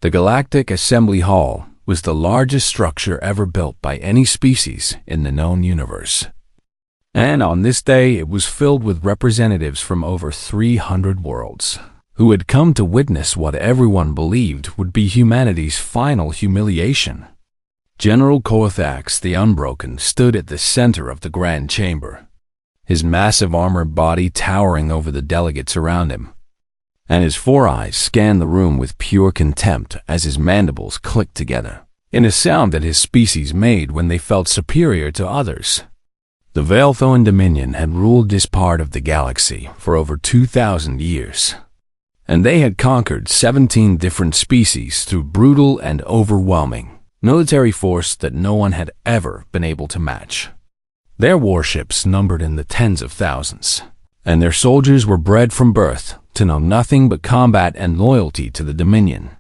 The Galactic Assembly Hall was the largest structure ever built by any species in the known universe. And on this day, it was filled with representatives from over 300 worlds, who had come to witness what everyone believed would be humanity's final humiliation. General Korthax the Unbroken stood at the center of the grand chamber, his massive armored body towering over the delegates around him, and his four eyes scanned the room with pure contempt as his mandibles clicked together, in a sound that his species made when they felt superior to others. The Veilthoan Dominion had ruled this part of the galaxy for over 2,000 years, and they had conquered 17 different species through brutal and overwhelming military force that no one had ever been able to match. Their warships numbered in the tens of thousands, and their soldiers were bred from birth to know nothing but combat and loyalty to the Dominion.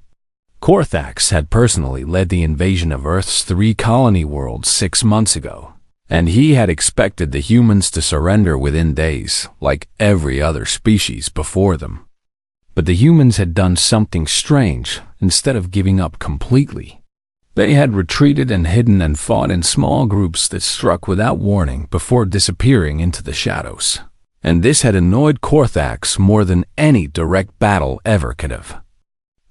Korthax had personally led the invasion of Earth's 3 colony worlds 6 months ago, and he had expected the humans to surrender within days, like every other species before them. But the humans had done something strange. Instead of giving up completely, they had retreated and hidden and fought in small groups that struck without warning before disappearing into the shadows. And this had annoyed Korthax more than any direct battle ever could have.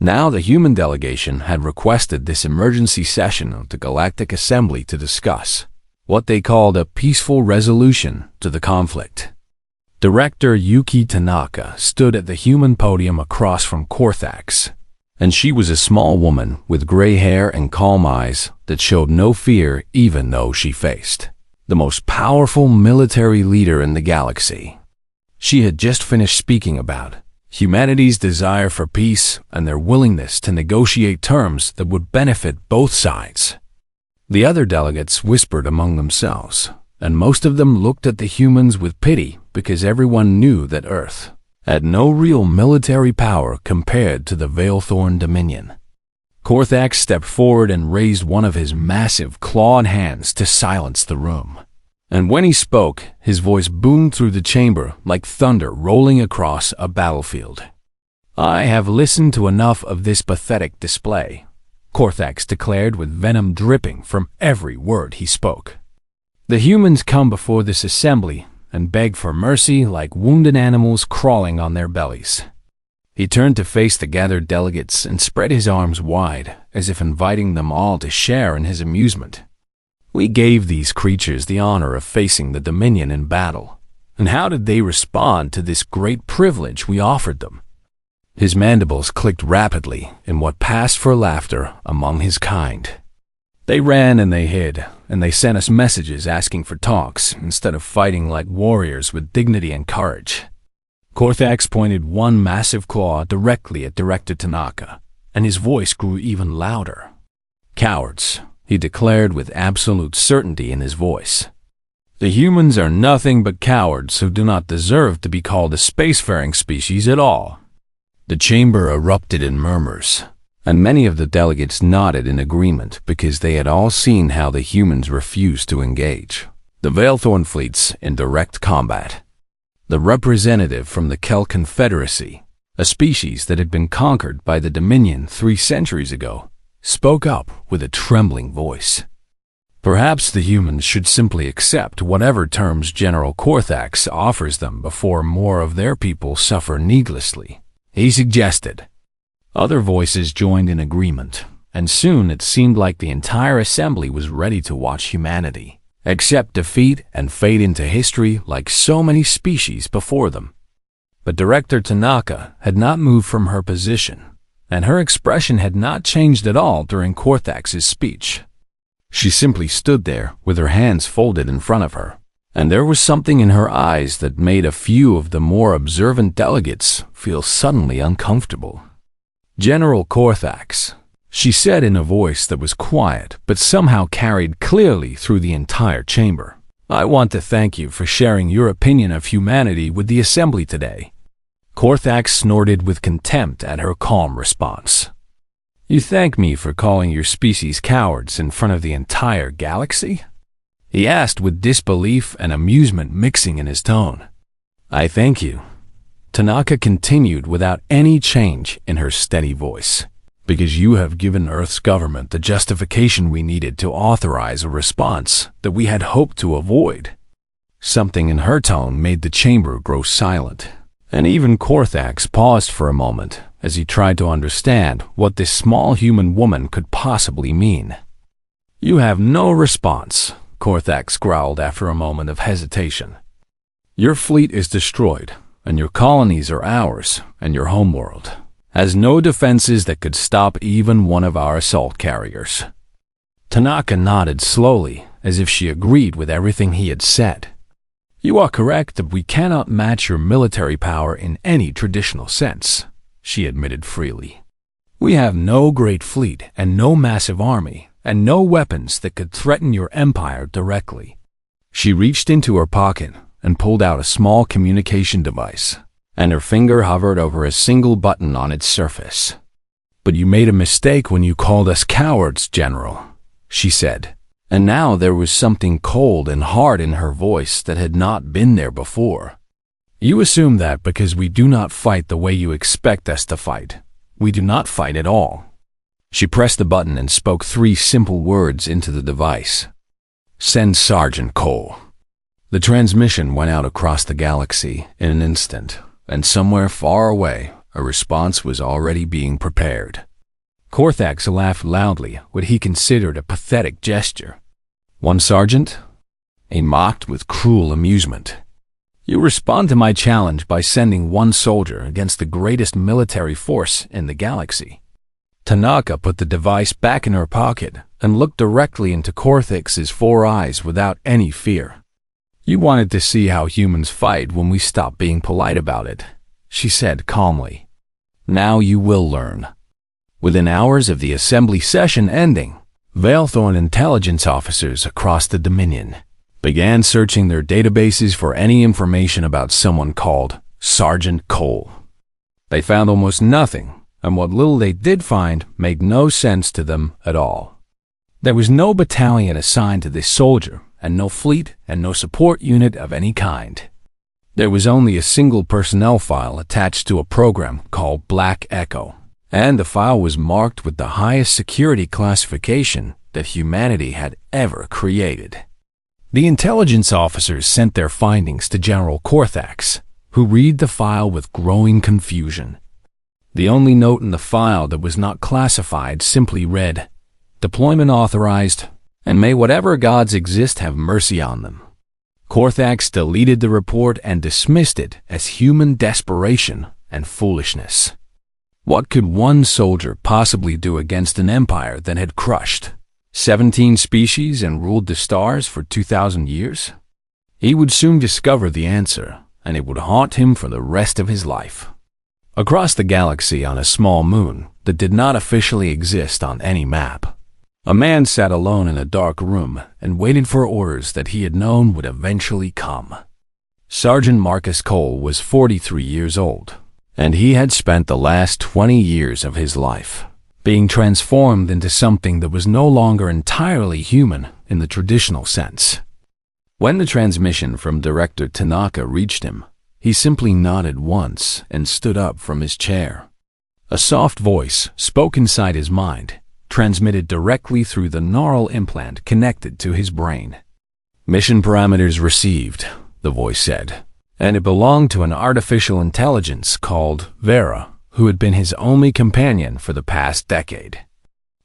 Now the human delegation had requested this emergency session of the Galactic Assembly to discuss what they called a peaceful resolution to the conflict. Director Yuki Tanaka stood at the human podium across from Korthax, and she was a small woman with gray hair and calm eyes that showed no fear even though she faced the most powerful military leader in the galaxy. She had just finished speaking about humanity's desire for peace and their willingness to negotiate terms that would benefit both sides. The other delegates whispered among themselves, and most of them looked at the humans with pity because everyone knew that Earth had no real military power compared to the Veilthorn Dominion. Korthax stepped forward and raised one of his massive clawed hands to silence the room. And when he spoke, his voice boomed through the chamber like thunder rolling across a battlefield. "I have listened to enough of this pathetic display," Korthax declared with venom dripping from every word he spoke. "The humans come before this assembly and beg for mercy like wounded animals crawling on their bellies." He turned to face the gathered delegates and spread his arms wide, as if inviting them all to share in his amusement. "We gave these creatures the honor of facing the Dominion in battle, and how did they respond to this great privilege we offered them?" His mandibles clicked rapidly in what passed for laughter among his kind. "They ran and they hid, and they sent us messages asking for talks instead of fighting like warriors with dignity and courage." Korthax pointed one massive claw directly at Director Tanaka, and his voice grew even louder. "Cowards," he declared with absolute certainty in his voice. "The humans are nothing but cowards who do not deserve to be called a spacefaring species at all." The chamber erupted in murmurs, and many of the delegates nodded in agreement because they had all seen how the humans refused to engage the Veilthorn fleets in direct combat. The representative from the Kel Confederacy, a species that had been conquered by the Dominion 3 centuries ago, spoke up with a trembling voice. "Perhaps the humans should simply accept whatever terms General Korthax offers them before more of their people suffer needlessly," he suggested. Other voices joined in agreement, and soon it seemed like the entire assembly was ready to watch humanity accept defeat and fade into history like so many species before them. But Director Tanaka had not moved from her position, and her expression had not changed at all during Korthax's speech. She simply stood there with her hands folded in front of her, and there was something in her eyes that made a few of the more observant delegates feel suddenly uncomfortable. "General Korthax," she said in a voice that was quiet but somehow carried clearly through the entire chamber, "I want to thank you for sharing your opinion of humanity with the assembly today." Korthax snorted with contempt at her calm response. "You thank me for calling your species cowards in front of the entire galaxy?" he asked with disbelief and amusement mixing in his tone. "I thank you," Tanaka continued without any change in her steady voice, because you have given Earth's government the justification we needed to authorize a response that we had hoped to avoid." Something in her tone made the chamber grow silent, and even Korthax paused for a moment as he tried to understand what this small human woman could possibly mean. "You have no response," Korthax growled after a moment of hesitation. "Your fleet is destroyed, and your colonies are ours, and your homeworld has no defenses that could stop even one of our assault carriers." Tanaka nodded slowly, as if she agreed with everything he had said. "You are correct that we cannot match your military power in any traditional sense," she admitted freely. "We have no great fleet and no massive army, and no weapons that could threaten your empire directly." She reached into her pocket and pulled out a small communication device, and her finger hovered over a single button on its surface. "But you made a mistake when you called us cowards, General," she said, and now there was something cold and hard in her voice that had not been there before. "You assume that because we do not fight the way you expect us to fight, we do not fight at all." She pressed the button and spoke 3 simple words into the device. "Send Sergeant Cole." The transmission went out across the galaxy in an instant, and somewhere far away, a response was already being prepared. Korthax laughed loudly, what he considered a pathetic gesture. "One sergeant?" He mocked with cruel amusement. "You respond to my challenge by sending 1 soldier against the greatest military force in the galaxy." Tanaka put the device back in her pocket and looked directly into Korthax's 4 eyes without any fear. "You wanted to see how humans fight when we stop being polite about it," she said calmly. "Now you will learn." Within hours of the assembly session ending, Valethorn intelligence officers across the Dominion began searching their databases for any information about someone called Sergeant Cole. They found almost nothing, and what little they did find made no sense to them at all. There was no battalion assigned to this soldier, and no fleet and no support unit of any kind. There was only a single personnel file attached to a program called Black Echo, and the file was marked with the highest security classification that humanity had ever created. The intelligence officers sent their findings to General Korthax, who read the file with growing confusion. The only note in the file that was not classified simply read, "Deployment authorized, and may whatever gods exist have mercy on them." Korthax deleted the report and dismissed it as human desperation and foolishness. What could 1 soldier possibly do against an empire that had crushed 17 species and ruled the stars for 2,000 years? He would soon discover the answer, and it would haunt him for the rest of his life. Across the galaxy on a small moon that did not officially exist on any map, a man sat alone in a dark room and waited for orders that he had known would eventually come. Sergeant Marcus Cole was 43 years old, and he had spent the last 20 years of his life being transformed into something that was no longer entirely human in the traditional sense. When the transmission from Director Tanaka reached him, he simply nodded once and stood up from his chair. A soft voice spoke inside his mind, transmitted directly through the neural implant connected to his brain. "Mission parameters received," the voice said, and it belonged to an artificial intelligence called Vera, who had been his only companion for the past decade.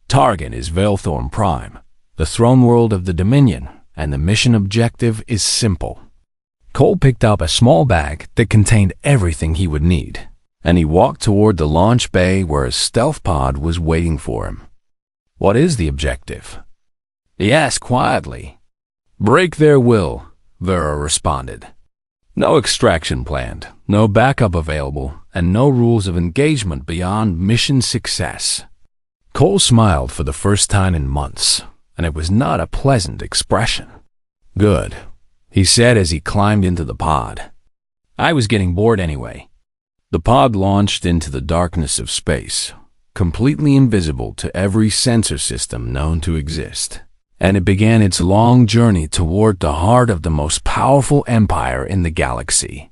"Target is Valethorn Prime, the throne world of the Dominion, and the mission objective is simple." Cole picked up a small bag that contained everything he would need, and he walked toward the launch bay where a stealth pod was waiting for him. "What is the objective?" he asked quietly. "Break their will," Vera responded. "No extraction planned, no backup available, and no rules of engagement beyond mission success." Cole smiled for the first time in months, and it was not a pleasant expression. "Good," he said as he climbed into the pod. "I was getting bored anyway." The pod launched into the darkness of space, completely invisible to every sensor system known to exist, and it began its long journey toward the heart of the most powerful empire in the galaxy.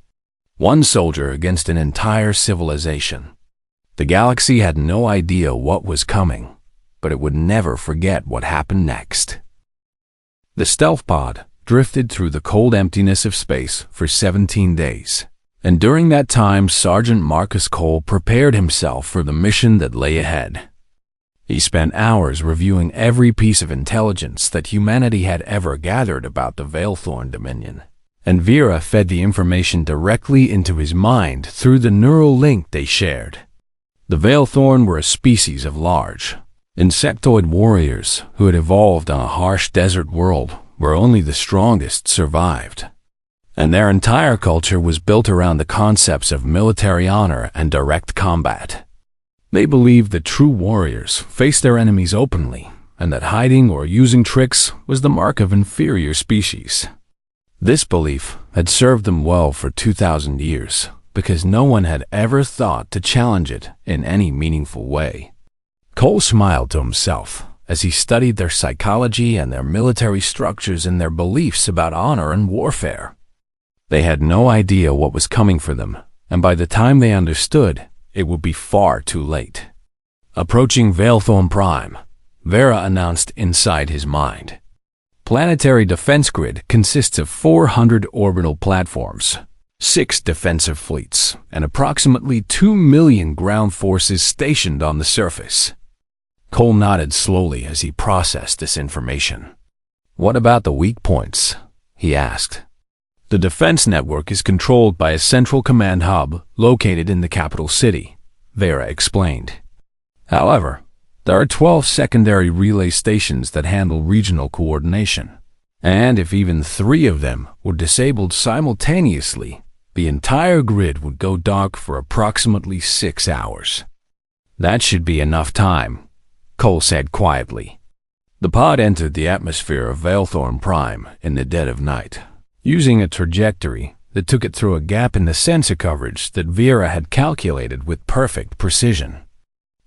1 soldier against an entire civilization. The galaxy had no idea what was coming, but it would never forget what happened next. The stealth pod drifted through the cold emptiness of space for 17 days, and during that time Sergeant Marcus Cole prepared himself for the mission that lay ahead. He spent hours reviewing every piece of intelligence that humanity had ever gathered about the Veilthorn Dominion, and Vera fed the information directly into his mind through the neural link they shared. The Veilthorn were a species of large, insectoid warriors who had evolved on a harsh desert world where only the strongest survived. And their entire culture was built around the concepts of military honor and direct combat. They believed that true warriors faced their enemies openly, and that hiding or using tricks was the mark of inferior species. This belief had served them well for 2,000 years, because no one had ever thought to challenge it in any meaningful way. Cole smiled to himself as he studied their psychology and their military structures and their beliefs about honor and warfare. They had no idea what was coming for them, and by the time they understood, it would be far too late. Approaching Veilthorn Prime, Vera announced inside his mind. Planetary Defense Grid consists of 400 orbital platforms, 6 defensive fleets, and approximately 2 million ground forces stationed on the surface. Cole nodded slowly as he processed this information. "What about the weak points?" he asked. "The defense network is controlled by a central command hub located in the capital city," Vera explained. "However, there are 12 secondary relay stations that handle regional coordination, and if even 3 of them were disabled simultaneously, the entire grid would go dark for approximately 6 hours. That should be enough time," Cole said quietly. The pod entered the atmosphere of Veilthorn Prime in the dead of night, using a trajectory that took it through a gap in the sensor coverage that Vera had calculated with perfect precision.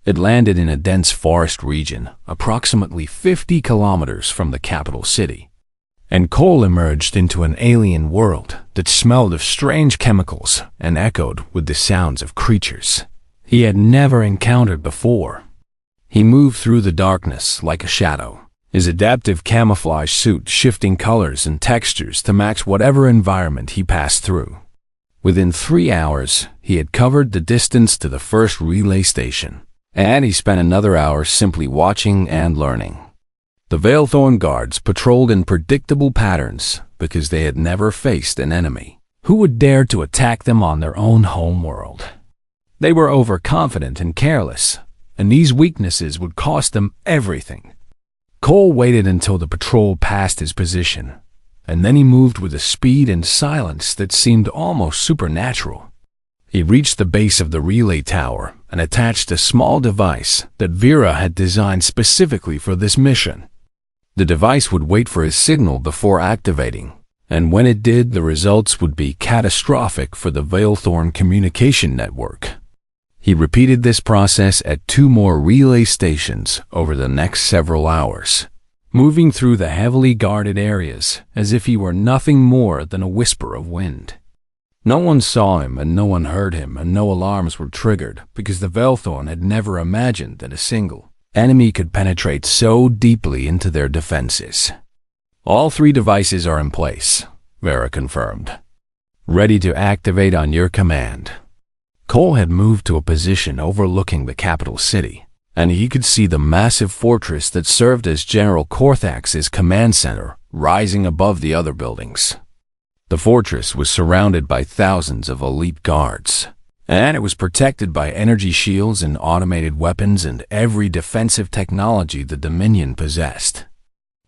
It landed in a dense forest region, approximately 50 kilometers from the capital city, and Cole emerged into an alien world that smelled of strange chemicals and echoed with the sounds of creatures he had never encountered before. He moved through the darkness like a shadow, his adaptive camouflage suit shifting colors and textures to match whatever environment he passed through. Within 3 hours, he had covered the distance to the first relay station, and he spent another hour simply watching and learning. The Veilthorn guards patrolled in predictable patterns because they had never faced an enemy who would dare to attack them on their own home world. They were overconfident and careless, and these weaknesses would cost them everything. Cole waited until the patrol passed his position, and then he moved with a speed and silence that seemed almost supernatural. He reached the base of the relay tower and attached a small device that Vera had designed specifically for this mission. The device would wait for his signal before activating, and when it did, the results would be catastrophic for the Veilthorn communication network. He repeated this process at 2 more relay stations over the next several hours, moving through the heavily guarded areas as if he were nothing more than a whisper of wind. No one saw him and no one heard him, and no alarms were triggered because the Veilthorn had never imagined that a single enemy could penetrate so deeply into their defenses. "All 3 devices are in place," Vera confirmed. "Ready to activate on your command." Cole had moved to a position overlooking the capital city, and he could see the massive fortress that served as General Korthax's command center rising above the other buildings. The fortress was surrounded by thousands of elite guards, and it was protected by energy shields and automated weapons and every defensive technology the Dominion possessed.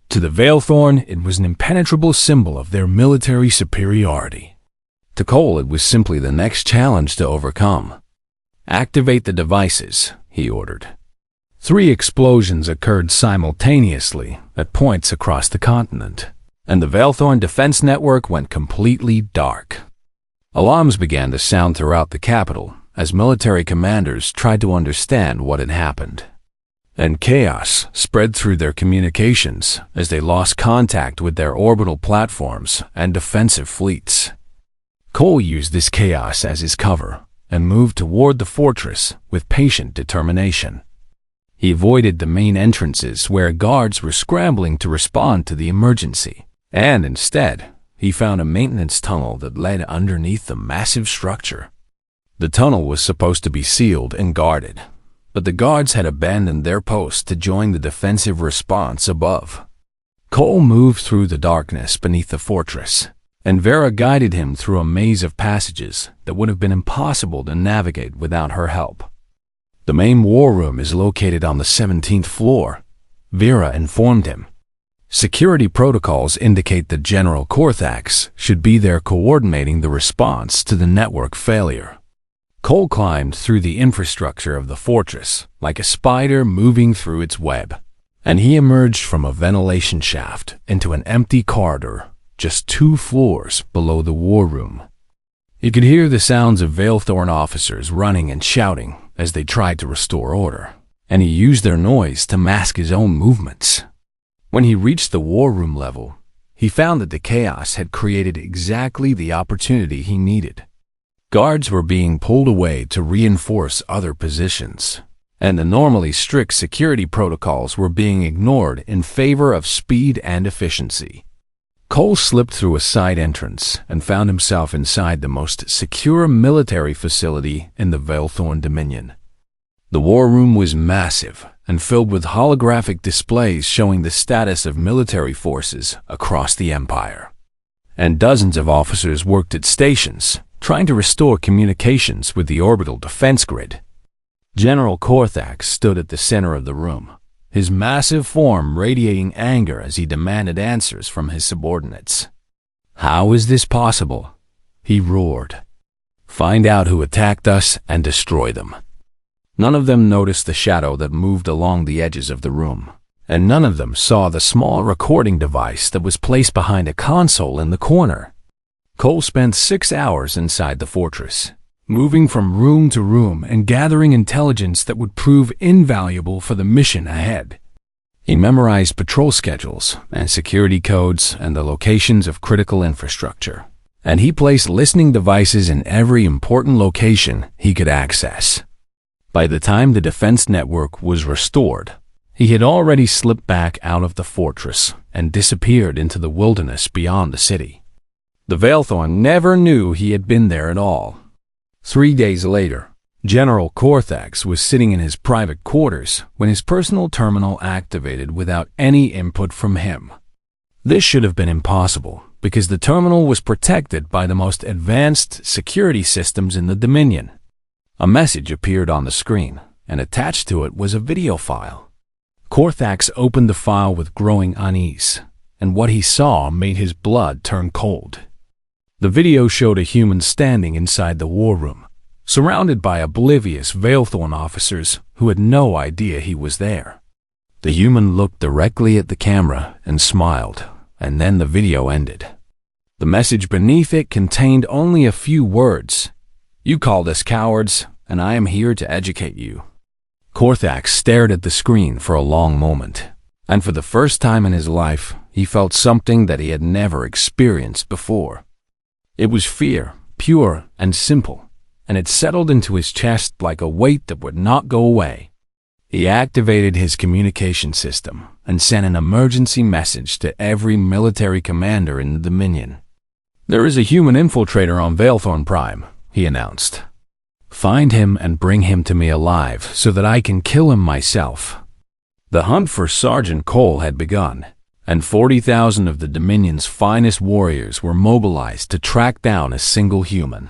To the Veilthorn, it was an impenetrable symbol of their military superiority. To Cole, it was simply the next challenge to overcome. "Activate the devices," he ordered. 3 explosions occurred simultaneously at points across the continent, and the Veilthorn defense network went completely dark. Alarms began to sound throughout the capital as military commanders tried to understand what had happened. And chaos spread through their communications as they lost contact with their orbital platforms and defensive fleets. Cole used this chaos as his cover, and moved toward the fortress with patient determination. He avoided the main entrances where guards were scrambling to respond to the emergency, and instead, he found a maintenance tunnel that led underneath the massive structure. The tunnel was supposed to be sealed and guarded, but the guards had abandoned their post to join the defensive response above. Cole moved through the darkness beneath the fortress, and Vera guided him through a maze of passages that would have been impossible to navigate without her help. The main war room is located on the 17th floor, Vera informed him. Security protocols indicate that General Korthax should be there coordinating the response to the network failure. Cole climbed through the infrastructure of the fortress like a spider moving through its web, and he emerged from a ventilation shaft into an empty corridor just 2 floors below the war room. He could hear the sounds of Veilthorn officers running and shouting as they tried to restore order, and he used their noise to mask his own movements. When he reached the war room level, he found that the chaos had created exactly the opportunity he needed. Guards were being pulled away to reinforce other positions, and the normally strict security protocols were being ignored in favor of speed and efficiency. Cole slipped through a side entrance and found himself inside the most secure military facility in the Veilthorn Dominion. The war room was massive and filled with holographic displays showing the status of military forces across the Empire. And dozens of officers worked at stations, trying to restore communications with the orbital defense grid. General Korthax stood at the center of the room, his massive form radiating anger as he demanded answers from his subordinates. "How is this possible?" he roared. "Find out who attacked us and destroy them." None of them noticed the shadow that moved along the edges of the room, and none of them saw the small recording device that was placed behind a console in the corner. Cole spent 6 hours inside the fortress, moving from room to room and gathering intelligence that would prove invaluable for the mission ahead. He memorized patrol schedules and security codes and the locations of critical infrastructure, and he placed listening devices in every important location he could access. By the time the defense network was restored, he had already slipped back out of the fortress and disappeared into the wilderness beyond the city. The Veilthorn never knew he had been there at all. 3 days later, General Korthax was sitting in his private quarters when his personal terminal activated without any input from him. This should have been impossible because the terminal was protected by the most advanced security systems in the Dominion. A message appeared on the screen, and attached to it was a video file. Korthax opened the file with growing unease, and what he saw made his blood turn cold. The video showed a human standing inside the war room, surrounded by oblivious Veilthorn officers who had no idea he was there. The human looked directly at the camera and smiled, and then the video ended. The message beneath it contained only a few words. "You called us cowards, and I am here to educate you." Korthax stared at the screen for a long moment, and for the first time in his life, he felt something that he had never experienced before. It was fear, pure and simple, and it settled into his chest like a weight that would not go away. He activated his communication system and sent an emergency message to every military commander in the Dominion. "There is a human infiltrator on Veilthorn Prime," he announced. "Find him and bring him to me alive so that I can kill him myself." The hunt for Sergeant Cole had begun, and 40,000 of the Dominion's finest warriors were mobilized to track down a single human.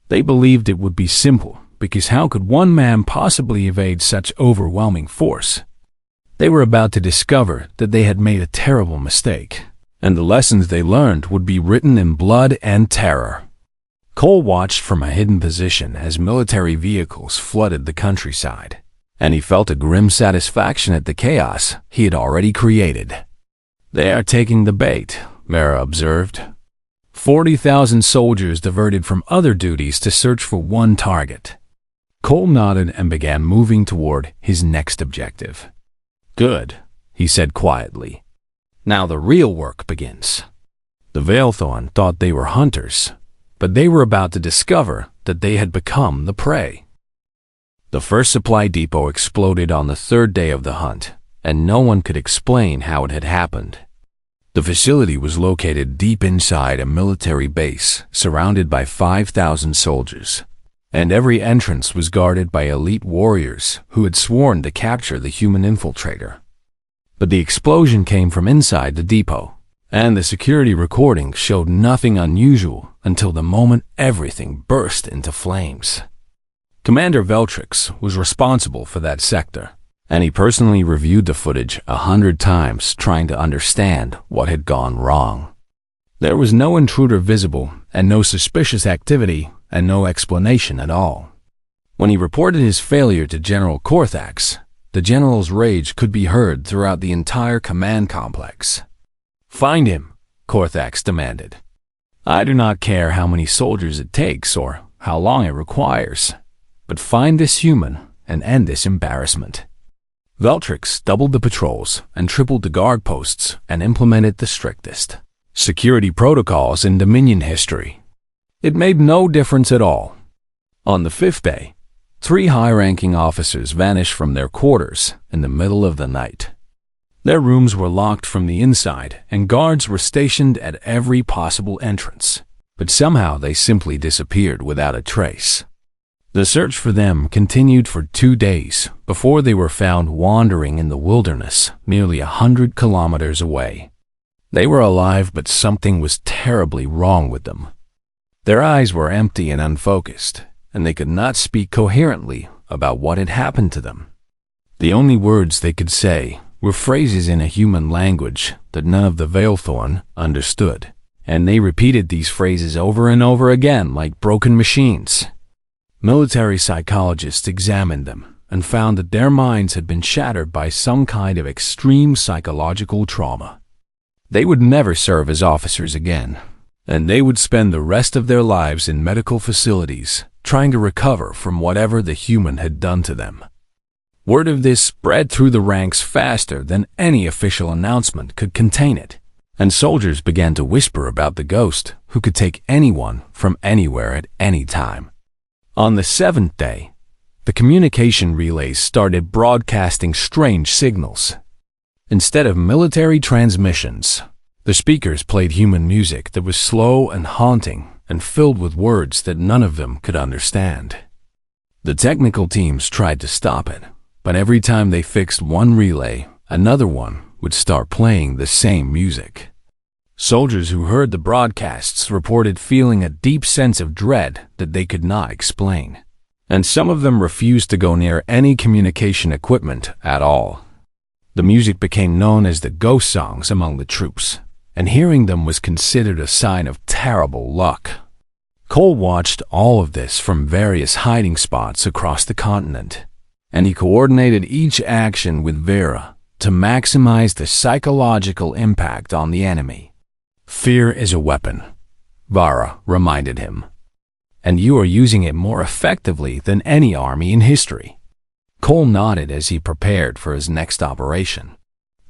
They believed it would be simple, because how could one man possibly evade such overwhelming force? They were about to discover that they had made a terrible mistake, and the lessons they learned would be written in blood and terror. Cole watched from a hidden position as military vehicles flooded the countryside, and he felt a grim satisfaction at the chaos he had already created. "They are taking the bait," Mara observed. 40,000 soldiers diverted from other duties to search for one target. Cole nodded and began moving toward his next objective. "Good," he said quietly. "Now the real work begins." The Veilthorn thought they were hunters, but they were about to discover that they had become the prey. The first supply depot exploded on the third day of the hunt, and no one could explain how it had happened. The facility was located deep inside a military base, surrounded by 5,000 soldiers, and every entrance was guarded by elite warriors who had sworn to capture the human infiltrator. But the explosion came from inside the depot, and the security recording showed nothing unusual until the moment everything burst into flames. Commander Veltrix was responsible for that sector, and he personally reviewed the footage 100 times trying to understand what had gone wrong. There was no intruder visible, and no suspicious activity, and no explanation at all. When he reported his failure to General Korthax, the general's rage could be heard throughout the entire command complex. "Find him," Korthax demanded. "I do not care how many soldiers it takes or how long it requires, but find this human and end this embarrassment." Veltrix doubled the patrols and tripled the guard posts and implemented the strictest security protocols in Dominion history. It made no difference at all. On the fifth day, 3 high-ranking officers vanished from their quarters in the middle of the night. Their rooms were locked from the inside, and guards were stationed at every possible entrance, but somehow they simply disappeared without a trace. The search for them continued for 2 days before they were found wandering in the wilderness nearly 100 kilometers away. They were alive, but something was terribly wrong with them. Their eyes were empty and unfocused, and they could not speak coherently about what had happened to them. The only words they could say were phrases in a human language that none of the Veilthorn understood, and they repeated these phrases over and over again like broken machines. Military psychologists examined them and found that their minds had been shattered by some kind of extreme psychological trauma. They would never serve as officers again, and they would spend the rest of their lives in medical facilities trying to recover from whatever the human had done to them. Word of this spread through the ranks faster than any official announcement could contain it, and soldiers began to whisper about the ghost who could take anyone from anywhere at any time. On the 7th day, the communication relays started broadcasting strange signals. Instead of military transmissions, the speakers played human music that was slow and haunting and filled with words that none of them could understand. The technical teams tried to stop it, but every time they fixed one relay, another one would start playing the same music. Soldiers who heard the broadcasts reported feeling a deep sense of dread that they could not explain, and some of them refused to go near any communication equipment at all. The music became known as the ghost songs among the troops, and hearing them was considered a sign of terrible luck. Cole watched all of this from various hiding spots across the continent, and he coordinated each action with Vera to maximize the psychological impact on the enemy. "Fear is a weapon," Vara reminded him, "and you are using it more effectively than any army in history." Cole nodded as he prepared for his next operation.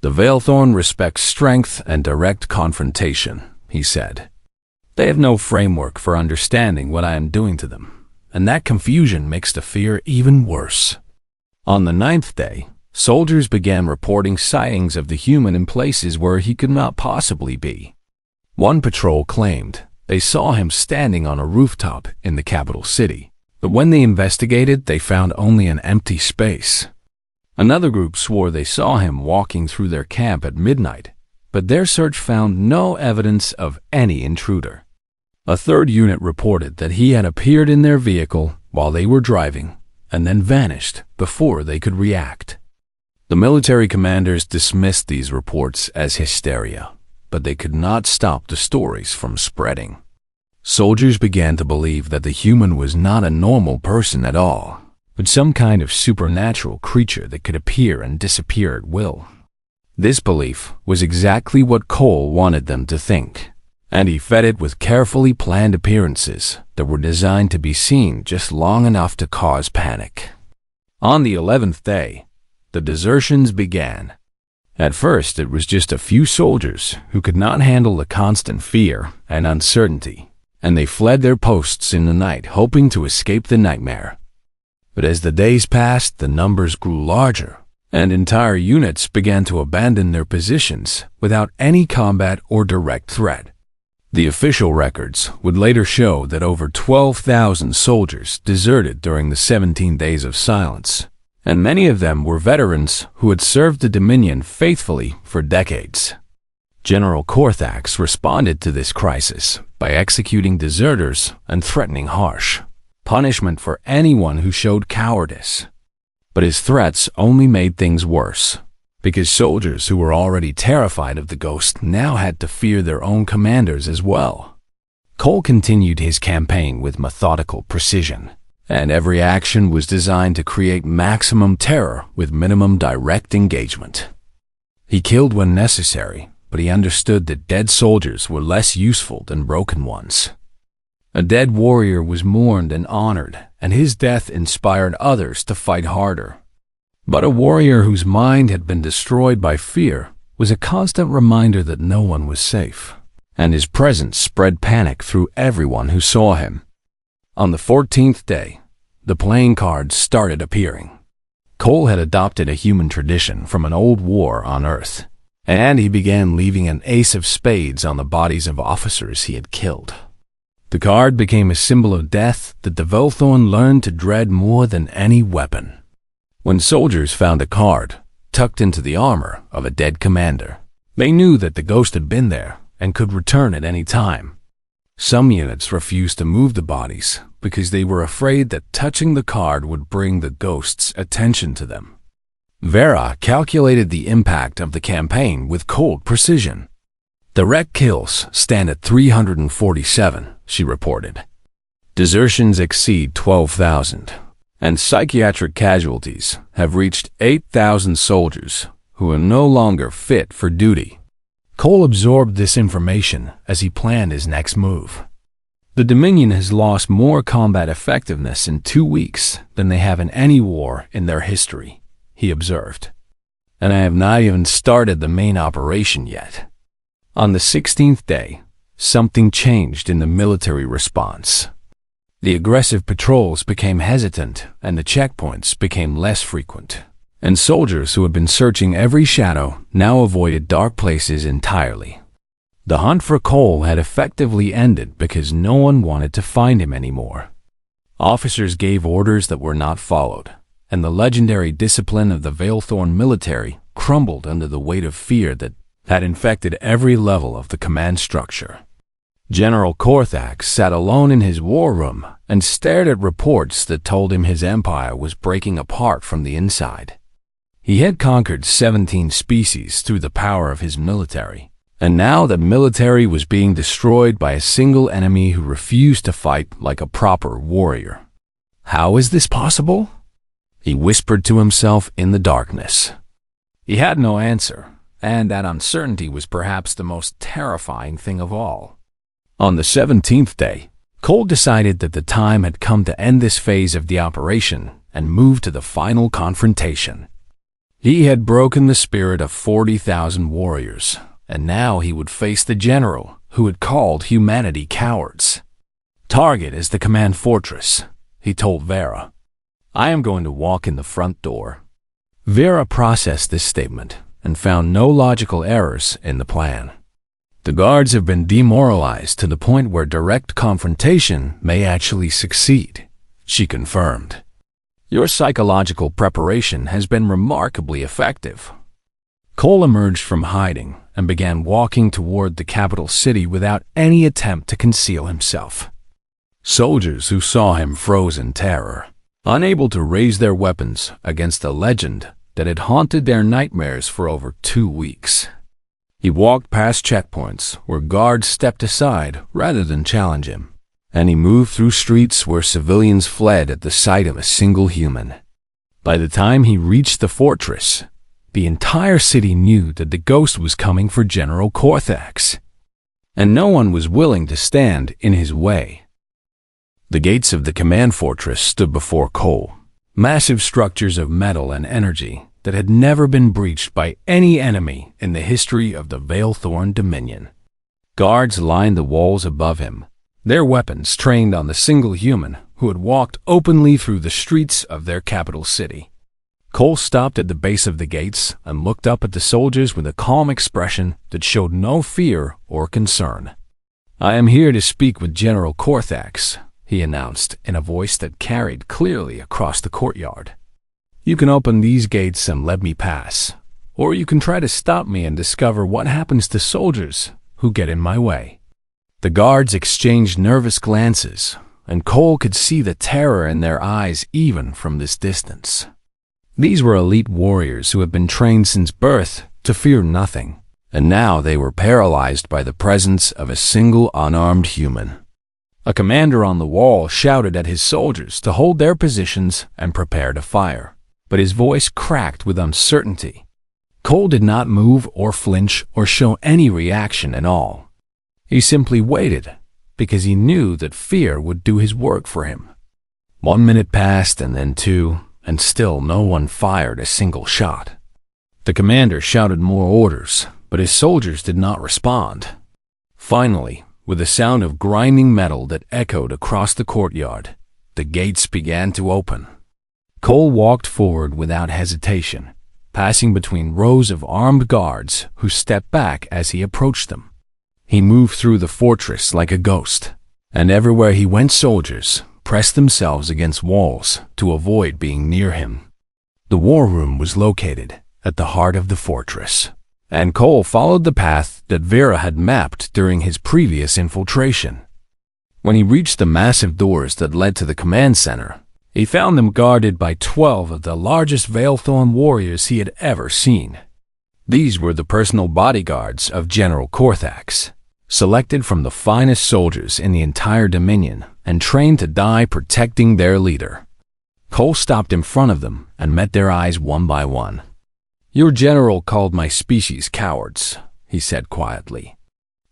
"The Veilthorn respects strength and direct confrontation," he said. "They have no framework for understanding what I am doing to them, and that confusion makes the fear even worse." On the 9th day, soldiers began reporting sightings of the human in places where he could not possibly be. One patrol claimed they saw him standing on a rooftop in the capital city, but when they investigated, they found only an empty space. Another group swore they saw him walking through their camp at midnight, but their search found no evidence of any intruder. A third unit reported that he had appeared in their vehicle while they were driving and then vanished before they could react. The military commanders dismissed these reports as hysteria, but they could not stop the stories from spreading. Soldiers began to believe that the human was not a normal person at all, but some kind of supernatural creature that could appear and disappear at will. This belief was exactly what Cole wanted them to think, and he fed it with carefully planned appearances that were designed to be seen just long enough to cause panic. On the 11th day, the desertions began. At first, it was just a few soldiers who could not handle the constant fear and uncertainty, and they fled their posts in the night, hoping to escape the nightmare. But as the days passed, the numbers grew larger, and entire units began to abandon their positions without any combat or direct threat. The official records would later show that over 12,000 soldiers deserted during the 17 days of silence, and many of them were veterans who had served the Dominion faithfully for decades. General Corthax responded to this crisis by executing deserters and threatening harsh punishment for anyone who showed cowardice. But his threats only made things worse, because soldiers who were already terrified of the Ghost now had to fear their own commanders as well. Cole continued his campaign with methodical precision, and every action was designed to create maximum terror with minimum direct engagement. He killed when necessary, but he understood that dead soldiers were less useful than broken ones. A dead warrior was mourned and honored, and his death inspired others to fight harder. But a warrior whose mind had been destroyed by fear was a constant reminder that no one was safe, and his presence spread panic through everyone who saw him. On the 14th day, the playing cards started appearing. Cole had adopted a human tradition from an old war on Earth, and he began leaving an ace of spades on the bodies of officers he had killed. The card became a symbol of death that the Velthorn learned to dread more than any weapon. When soldiers found a card tucked into the armor of a dead commander, they knew that the Ghost had been there and could return at any time. Some units refused to move the bodies because they were afraid that touching the card would bring the Ghost's attention to them. Vera calculated the impact of the campaign with cold precision. Direct kills stand at 347, she reported. Desertions exceed 12,000, and psychiatric casualties have reached 8,000 soldiers who are no longer fit for duty. Cole absorbed this information as he planned his next move. The Dominion has lost more combat effectiveness in 2 weeks than they have in any war in their history, he observed. And I have not even started the main operation yet. On the 16th day, something changed in the military response. The aggressive patrols became hesitant, and the checkpoints became less frequent. And soldiers who had been searching every shadow now avoided dark places entirely. The hunt for Cole had effectively ended because no one wanted to find him anymore. Officers gave orders that were not followed, and the legendary discipline of the Velthorn military crumbled under the weight of fear that had infected every level of the command structure. General Corthax sat alone in his war room and stared at reports that told him his empire was breaking apart from the inside. He had conquered 17 species through the power of his military, and now the military was being destroyed by a single enemy who refused to fight like a proper warrior. How is this possible? He whispered to himself in the darkness. He had no answer, and that uncertainty was perhaps the most terrifying thing of all. On the 17th day, Cole decided that the time had come to end this phase of the operation and move to the final confrontation. He had broken the spirit of 40,000 warriors, and now he would face the general who had called humanity cowards. Target is the command fortress, he told Vera. I am going to walk in the front door. Vera processed this statement and found no logical errors in the plan. The guards have been demoralized to the point where direct confrontation may actually succeed, she confirmed. Your psychological preparation has been remarkably effective. Cole emerged from hiding and began walking toward the capital city without any attempt to conceal himself. Soldiers who saw him froze in terror, unable to raise their weapons against a legend that had haunted their nightmares for over 2 weeks. He walked past checkpoints where guards stepped aside rather than challenge him, and he moved through streets where civilians fled at the sight of a single human. By the time he reached the fortress, the entire city knew that the Ghost was coming for General Corthax, and no one was willing to stand in his way. The gates of the command fortress stood before Cole, massive structures of metal and energy that had never been breached by any enemy in the history of the Velthorn Dominion. Guards lined the walls above him, their weapons trained on the single human who had walked openly through the streets of their capital city. Cole stopped at the base of the gates and looked up at the soldiers with a calm expression that showed no fear or concern. "I am here to speak with General Corthax," he announced in a voice that carried clearly across the courtyard. "You can open these gates and let me pass, or you can try to stop me and discover what happens to soldiers who get in my way." The guards exchanged nervous glances, and Cole could see the terror in their eyes even from this distance. These were elite warriors who had been trained since birth to fear nothing, and now they were paralyzed by the presence of a single unarmed human. A commander on the wall shouted at his soldiers to hold their positions and prepare to fire, but his voice cracked with uncertainty. Cole did not move or flinch or show any reaction at all. He simply waited, because he knew that fear would do his work for him. 1 minute passed, and then 2, and still no one fired a single shot. The commander shouted more orders, but his soldiers did not respond. Finally, with a sound of grinding metal that echoed across the courtyard, the gates began to open. Cole walked forward without hesitation, passing between rows of armed guards who stepped back as he approached them. He moved through the fortress like a ghost, and everywhere he went soldiers pressed themselves against walls to avoid being near him. The war room was located at the heart of the fortress, and Cole followed the path that Vera had mapped during his previous infiltration. When he reached the massive doors that led to the command center, he found them guarded by 12 of the largest Veilthorn warriors he had ever seen. These were the personal bodyguards of General Corthax, selected from the finest soldiers in the entire Dominion and trained to die protecting their leader. Cole stopped in front of them and met their eyes one by one. "Your general called my species cowards," he said quietly.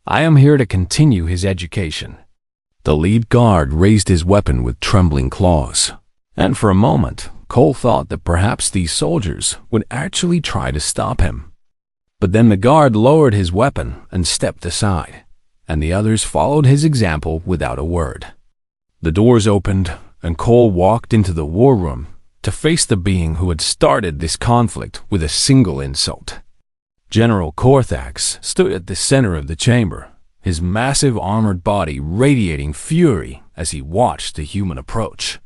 "I am here to continue his education." The lead guard raised his weapon with trembling claws, and for a moment Cole thought that perhaps these soldiers would actually try to stop him. But then the guard lowered his weapon and stepped aside, and the others followed his example without a word. The doors opened, and Cole walked into the war room to face the being who had started this conflict with a single insult. General Corthax stood at the center of the chamber, his massive armored body radiating fury as he watched the human approach.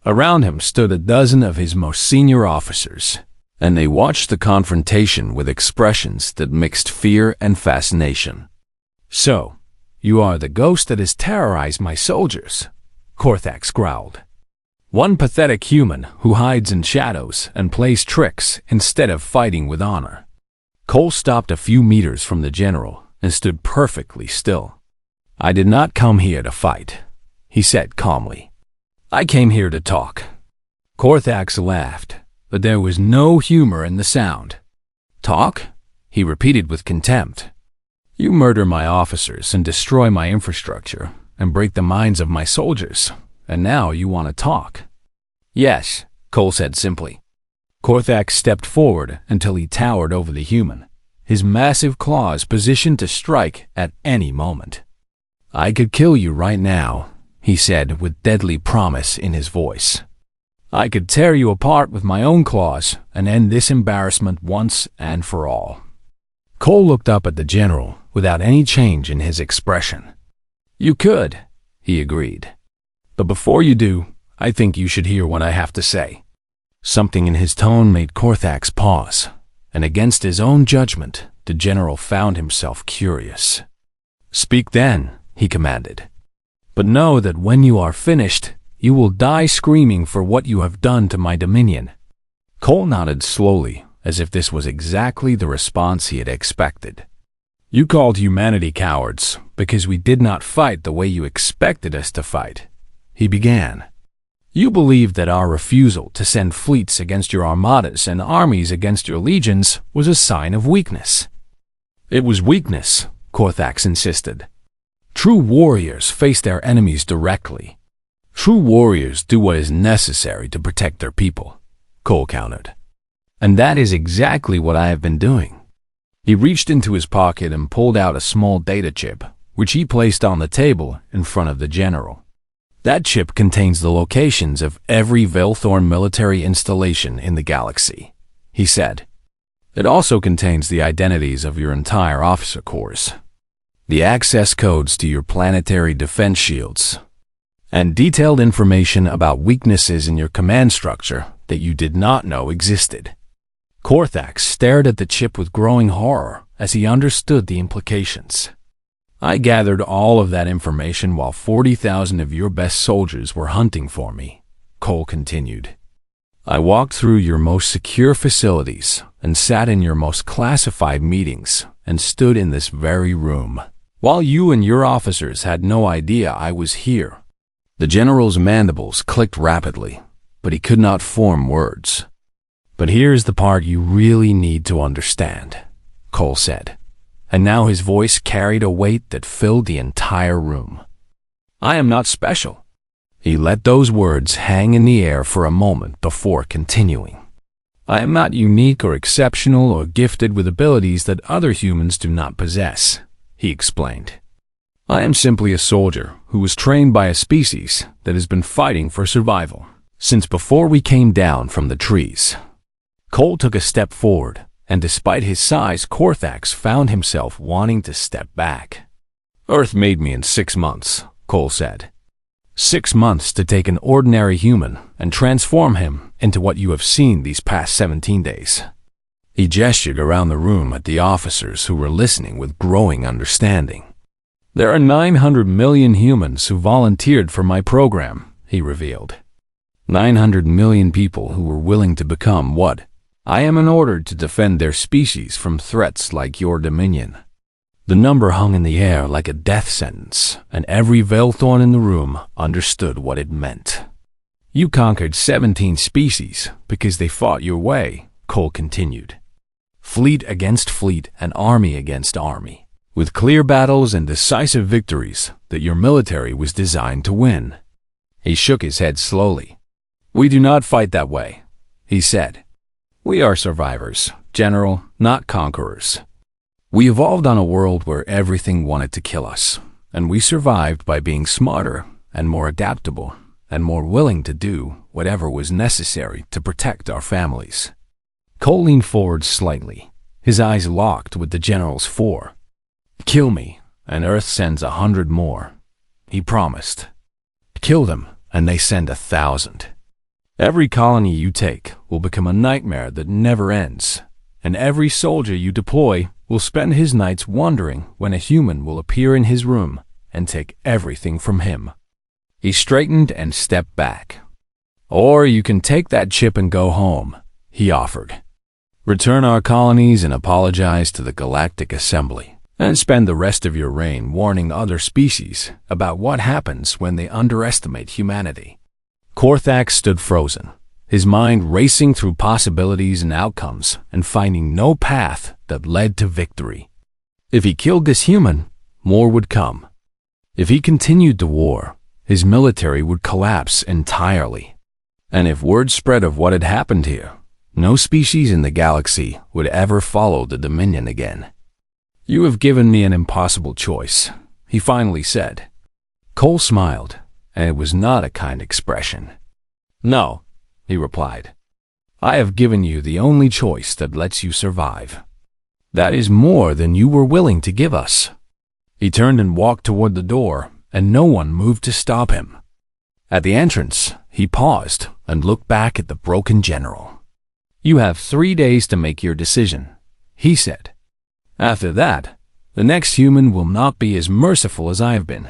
Around him stood a dozen of his most senior officers, and they watched the confrontation with expressions that mixed fear and fascination. "So, you are the ghost that has terrorized my soldiers," Corthax growled. "One pathetic human who hides in shadows and plays tricks instead of fighting with honor." Cole stopped a few meters from the general and stood perfectly still. "I did not come here to fight," he said calmly. "I came here to talk." Corthax laughed, but there was no humor in the sound. "Talk?" he repeated with contempt. "You murder my officers and destroy my infrastructure and break the minds of my soldiers, and now you want to talk." "Yes," Cole said simply. Corthax stepped forward until he towered over the human, his massive claws positioned to strike at any moment. "I could kill you right now," he said with deadly promise in his voice. "I could tear you apart with my own claws and end this embarrassment once and for all." Cole looked up at the general without any change in his expression. "You could," he agreed. "But before you do, I think you should hear what I have to say." Something in his tone made Corthax pause, and against his own judgment, the general found himself curious. "Speak then," he commanded. "But know that when you are finished, you will die screaming for what you have done to my dominion." Cole nodded slowly, as if this was exactly the response he had expected. "You called humanity cowards because we did not fight the way you expected us to fight," he began. "You believed that our refusal to send fleets against your armadas and armies against your legions was a sign of weakness." "It was weakness," Corthax insisted. "True warriors face their enemies directly. True warriors do what is necessary to protect their people," Cole countered. "And that is exactly what I have been doing." He reached into his pocket and pulled out a small data chip, which he placed on the table in front of the general. "That chip contains the locations of every Velthorn military installation in the galaxy," he said. "It also contains the identities of your entire officer corps, the access codes to your planetary defense shields, and detailed information about weaknesses in your command structure that you did not know existed." Korthax stared at the chip with growing horror as he understood the implications. "I gathered all of that information while 40,000 of your best soldiers were hunting for me," Cole continued. "I walked through your most secure facilities and sat in your most classified meetings and stood in this very room, while you and your officers had no idea I was here." The general's mandibles clicked rapidly, but he could not form words. "But here's the part you really need to understand," Cole said, and now his voice carried a weight that filled the entire room. "I am not special." He let those words hang in the air for a moment before continuing. "I am not unique or exceptional or gifted with abilities that other humans do not possess," he explained. "I am simply a soldier who was trained by a species that has been fighting for survival since before we came down from the trees." Cole took a step forward, and despite his size, Korthax found himself wanting to step back. "Earth made me in 6 months, Cole said. 6 months to take an ordinary human and transform him into what you have seen these past 17 days. He gestured around the room at the officers who were listening with growing understanding. "There are 900 million humans who volunteered for my program," he revealed. 900 million people who were willing to become what I am in order to defend their species from threats like your dominion." The number hung in the air like a death sentence, and every Velthorn in the room understood what it meant. "You conquered 17 species because they fought your way," Cole continued. "Fleet against fleet and army against army, with clear battles and decisive victories that your military was designed to win." He shook his head slowly. "We do not fight that way," he said. "We are survivors, General, not conquerors. We evolved on a world where everything wanted to kill us, and we survived by being smarter and more adaptable and more willing to do whatever was necessary to protect our families." Cole leaned forward slightly, his eyes locked with the General's 4. "Kill me, and Earth sends 100 more," he promised. "Kill them, and they send 1,000. Every colony you take will become a nightmare that never ends, and every soldier you deploy will spend his nights wondering when a human will appear in his room and take everything from him." He straightened and stepped back. "Or you can take that chip and go home," he offered. "Return our colonies and apologize to the Galactic Assembly, and spend the rest of your reign warning other species about what happens when they underestimate humanity." Korthax stood frozen, his mind racing through possibilities and outcomes and finding no path that led to victory. If he killed this human, more would come. If he continued the war, his military would collapse entirely. And if word spread of what had happened here, no species in the galaxy would ever follow the Dominion again. "You have given me an impossible choice," he finally said. Cole smiled, and it was not a kind expression. "No," he replied. "I have given you the only choice that lets you survive. That is more than you were willing to give us." He turned and walked toward the door, and no one moved to stop him. At the entrance, he paused and looked back at the broken general. "You have 3 days to make your decision," he said. "After that, the next human will not be as merciful as I have been."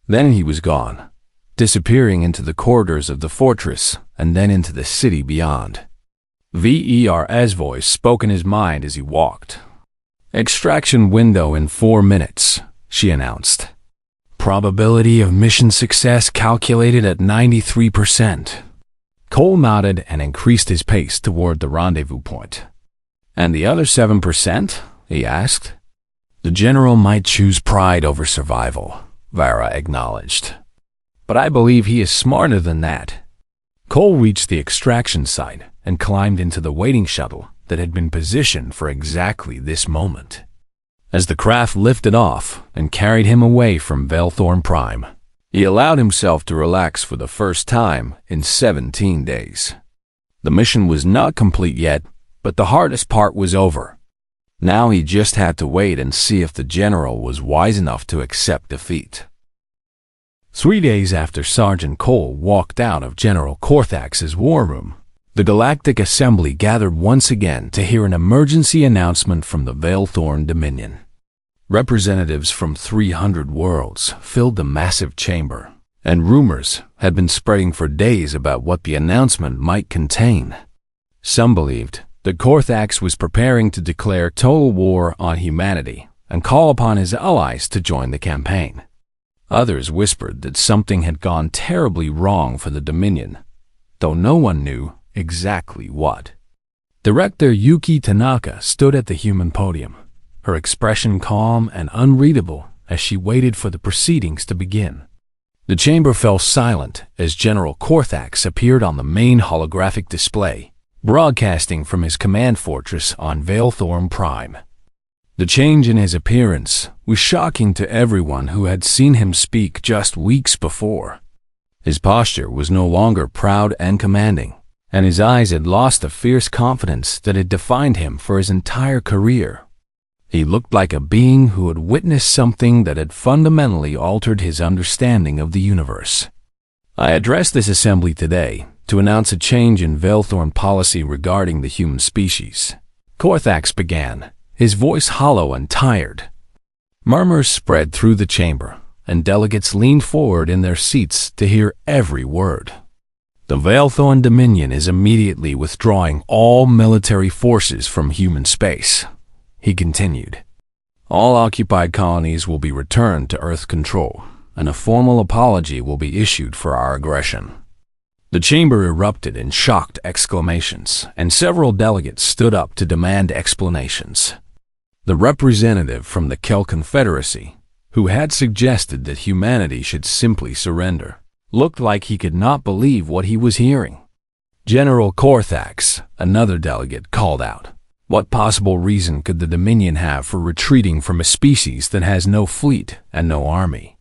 Then he was gone, disappearing into the corridors of the fortress and then into the city beyond. Ver's voice spoke in his mind as he walked. "Extraction window in 4 minutes," she announced. "Probability of mission success calculated at 93%. Cole nodded and increased his pace toward the rendezvous point. "And the other 7%? He asked. "The general might choose pride over survival," Vera acknowledged. "But I believe he is smarter than that." Cole reached the extraction site and climbed into the waiting shuttle that had been positioned for exactly this moment. as the craft lifted off and carried him away from Valethorn Prime. He allowed himself to relax for the first time in 17 days. The mission was not complete yet, but the hardest part was over. Now he just had to wait and see if the general was wise enough to accept defeat. 3 days after Sergeant Cole walked out of General Korthax's war room, the Galactic Assembly gathered once again to hear an emergency announcement from the Valethorn Dominion. Representatives from 300 worlds filled the massive chamber, and rumors had been spreading for days about what the announcement might contain. Some believed that Korthax was preparing to declare total war on humanity and call upon his allies to join the campaign. Others whispered that something had gone terribly wrong for the Dominion, though no one knew exactly what. Director Yuki Tanaka stood at the human podium, her expression calm and unreadable as she waited for the proceedings to begin. The chamber fell silent as General Korthax appeared on the main holographic display, broadcasting from his command fortress on Valethorn Prime. The change in his appearance was shocking to everyone who had seen him speak just weeks before. His posture was no longer proud and commanding, and his eyes had lost the fierce confidence that had defined him for his entire career. He looked like a being who had witnessed something that had fundamentally altered his understanding of the universe. I addressed this assembly today to announce a change in Valethorn policy regarding the human species. Korthax began, his voice hollow and tired. Murmurs spread through the chamber, and delegates leaned forward in their seats to hear every word. The Valethorn Dominion is immediately withdrawing all military forces from human space. He continued. All occupied colonies will be returned to Earth control, and a formal apology will be issued for our aggression. The chamber erupted in shocked exclamations, and several delegates stood up to demand explanations. The representative from the Kel Confederacy, who had suggested that humanity should simply surrender, looked like he could not believe what he was hearing. General Korthax, another delegate, called out, "What possible reason could the Dominion have for retreating from a species that has no fleet and no army?"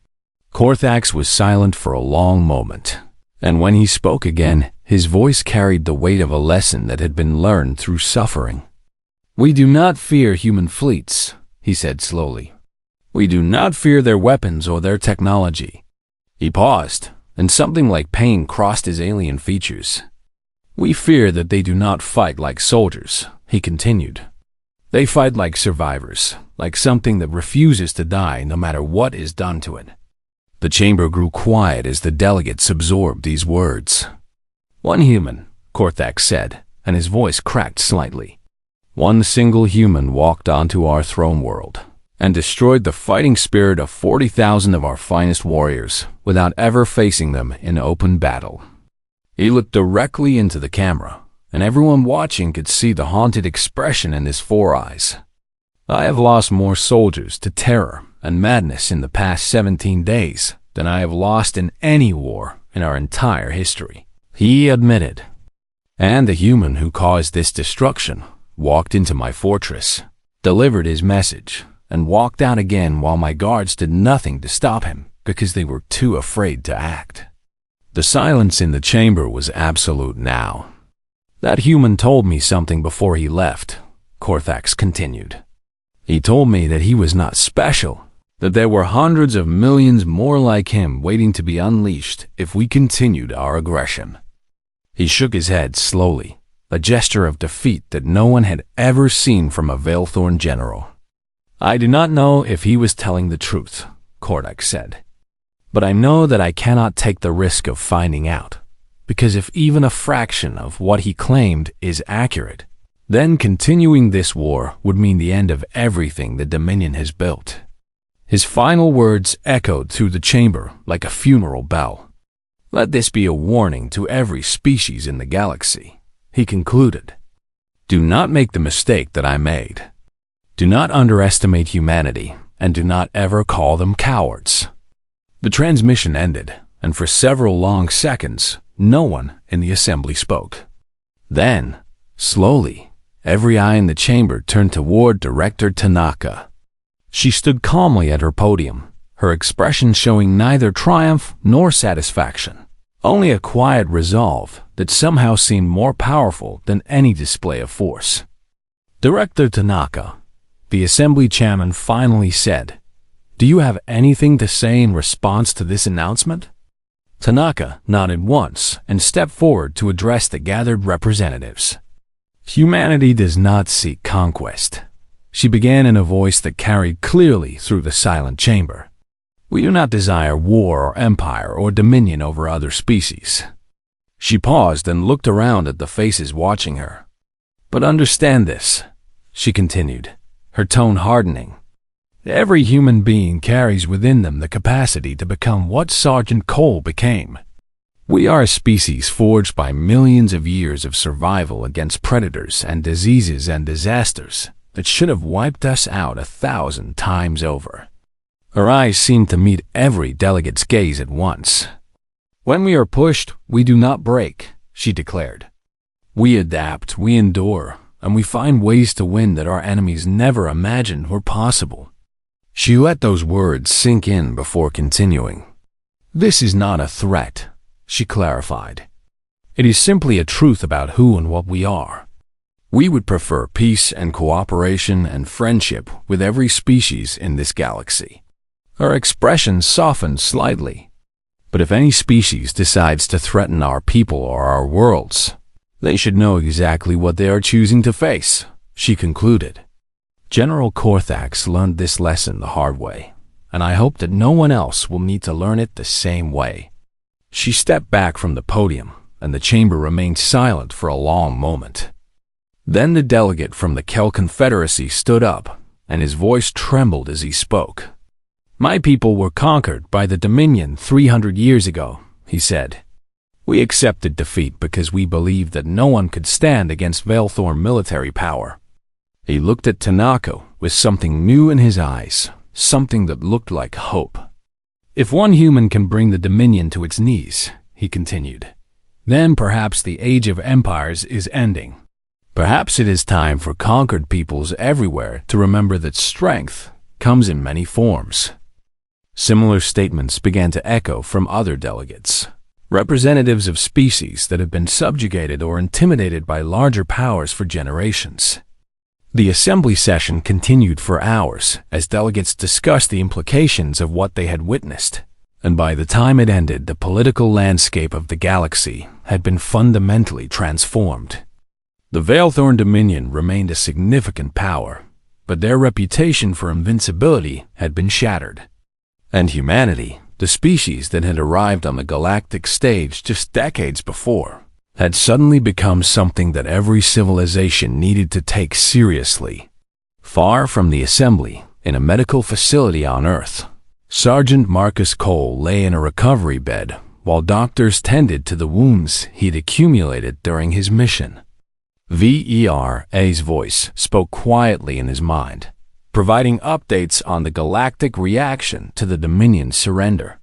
Korthax was silent for a long moment, and when he spoke again, his voice carried the weight of a lesson that had been learned through suffering. "We do not fear human fleets," he said slowly. "We do not fear their weapons or their technology." He paused, and something like pain crossed his alien features. "We fear that they do not fight like soldiers," he continued. "They fight like survivors, like something that refuses to die no matter what is done to it." The chamber grew quiet as the delegates absorbed these words. "One human," Korthax said, and his voice cracked slightly. "One single human walked onto our throne world and destroyed the fighting spirit of 40,000 of our finest warriors without ever facing them in open battle." He looked directly into the camera, and everyone watching could see the haunted expression in his four eyes. "I have lost more soldiers to terror and madness in the past 17 days than I have lost in any war in our entire history," he admitted. "And the human who caused this destruction walked into my fortress, delivered his message, and walked out again while my guards did nothing to stop him because they were too afraid to act." The silence in the chamber was absolute now. "That human told me something before he left," Korthax continued. "He told me that he was not special, that there were hundreds of millions more like him waiting to be unleashed if we continued our aggression." He shook his head slowly, a gesture of defeat that no one had ever seen from a Valethorn general. "I do not know if he was telling the truth," Korthax said, "but I know that I cannot take the risk of finding out, because if even a fraction of what he claimed is accurate, then continuing this war would mean the end of everything the Dominion has built." His final words echoed through the chamber like a funeral bell. "Let this be a warning to every species in the galaxy," he concluded. "Do not make the mistake that I made. Do not underestimate humanity, and do not ever call them cowards." The transmission ended, and for several long seconds, no one in the assembly spoke. Then, slowly, every eye in the chamber turned toward Director Tanaka. She stood calmly at her podium, her expression showing neither triumph nor satisfaction, only a quiet resolve that somehow seemed more powerful than any display of force. "Director Tanaka," the assembly chairman finally said, "do you have anything to say in response to this announcement?" Tanaka nodded once and stepped forward to address the gathered representatives. "Humanity does not seek conquest," she began in a voice that carried clearly through the silent chamber. "We do not desire war or empire or dominion over other species." She paused and looked around at the faces watching her. "But understand this," she continued, her tone hardening. "Every human being carries within them the capacity to become what Sergeant Cole became. We are a species forged by millions of years of survival against predators and diseases and disasters that should have wiped us out 1,000 times over." Her eyes seemed to meet every delegate's gaze at once. "When we are pushed, we do not break," she declared. "We adapt, we endure, and we find ways to win that our enemies never imagined were possible." She let those words sink in before continuing. "This is not a threat," she clarified. "It is simply a truth about who and what we are. We would prefer peace and cooperation and friendship with every species in this galaxy." Her expression softened slightly. "But if any species decides to threaten our people or our worlds, they should know exactly what they are choosing to face," she concluded. "General Korthax learned this lesson the hard way, and I hope that no one else will need to learn it the same way." She stepped back from the podium, and the chamber remained silent for a long moment. Then the delegate from the Kel Confederacy stood up, and his voice trembled as he spoke. "My people were conquered by the Dominion 300 years ago," he said. "We accepted defeat because we believed that no one could stand against Veilthorn military power." He looked at Tanaka with something new in his eyes, something that looked like hope. "If one human can bring the Dominion to its knees," he continued, "then perhaps the age of empires is ending. Perhaps it is time for conquered peoples everywhere to remember that strength comes in many forms." Similar statements began to echo from other delegates, representatives of species that have been subjugated or intimidated by larger powers for generations. The assembly session continued for hours as delegates discussed the implications of what they had witnessed, and by the time it ended, the political landscape of the galaxy had been fundamentally transformed. The Veilthorn Dominion remained a significant power, but their reputation for invincibility had been shattered. And humanity, the species that had arrived on the galactic stage just decades before, had suddenly become something that every civilization needed to take seriously. Far from the assembly, in a medical facility on Earth, Sergeant Marcus Cole lay in a recovery bed while doctors tended to the wounds he'd accumulated during his mission. Vera's voice spoke quietly in his mind, providing updates on the galactic reaction to the Dominion's surrender.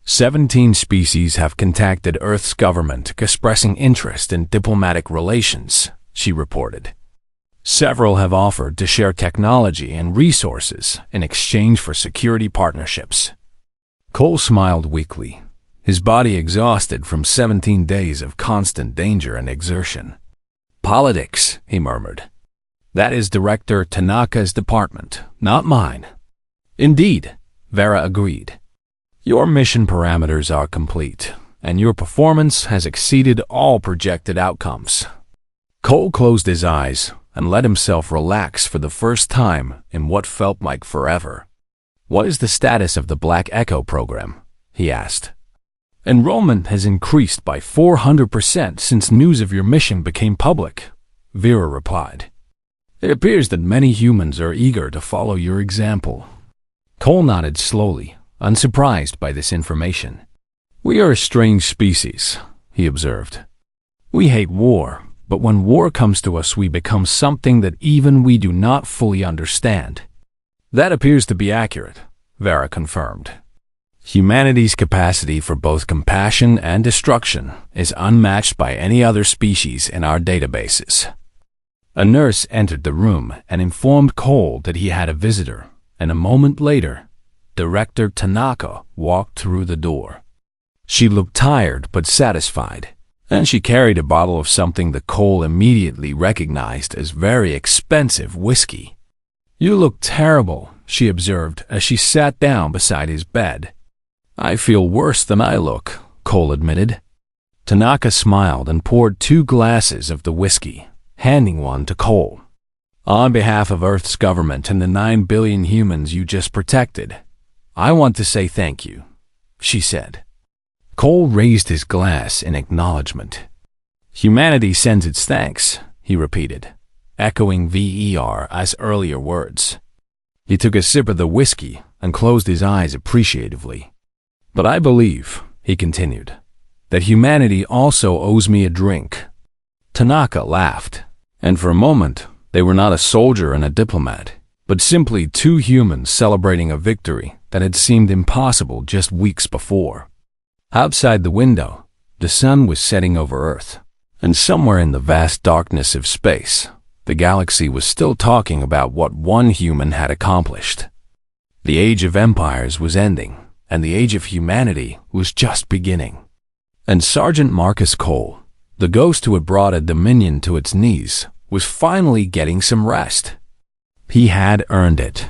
17 species have contacted Earth's government expressing interest in diplomatic relations, she reported. Several have offered to share technology and resources in exchange for security partnerships. Cole smiled weakly, his body exhausted from 17 days of constant danger and exertion. "Politics," he murmured. "That is Director Tanaka's department, not mine." "Indeed," Vera agreed. "Your mission parameters are complete, and your performance has exceeded all projected outcomes." Cole closed his eyes and let himself relax for the first time in what felt like forever. "What is the status of the Black Echo program?" he asked. "Enrollment has increased by 400% since news of your mission became public," Vera replied. "It appears that many humans are eager to follow your example." Cole nodded slowly, unsurprised by this information. "We are a strange species," he observed. "We hate war, but when war comes to us we become something that even we do not fully understand." "That appears to be accurate," Vera confirmed. "Humanity's capacity for both compassion and destruction is unmatched by any other species in our databases." A nurse entered the room and informed Cole that he had a visitor, and a moment later, Director Tanaka walked through the door. She looked tired but satisfied, and she carried a bottle of something that Cole immediately recognized as very expensive whiskey. "You look terrible," she observed as she sat down beside his bed. "I feel worse than I look," Cole admitted. Tanaka smiled and poured 2 glasses of the whiskey, handing one to Cole. "On behalf of Earth's government and the 9 billion humans you just protected, I want to say thank you," she said. Cole raised his glass in acknowledgement. "Humanity sends its thanks," he repeated, echoing VER's earlier words. He took a sip of the whiskey and closed his eyes appreciatively. "But I believe," he continued, "that humanity also owes me a drink." Tanaka laughed, and for a moment they were not a soldier and a diplomat, but simply 2 humans celebrating a victory that had seemed impossible just weeks before. Outside the window, the sun was setting over Earth, and somewhere in the vast darkness of space, the galaxy was still talking about what one human had accomplished. The Age of Empires was ending, and the Age of Humanity was just beginning. And Sergeant Marcus Cole, the ghost who had brought a Dominion to its knees, was finally getting some rest. He had earned it.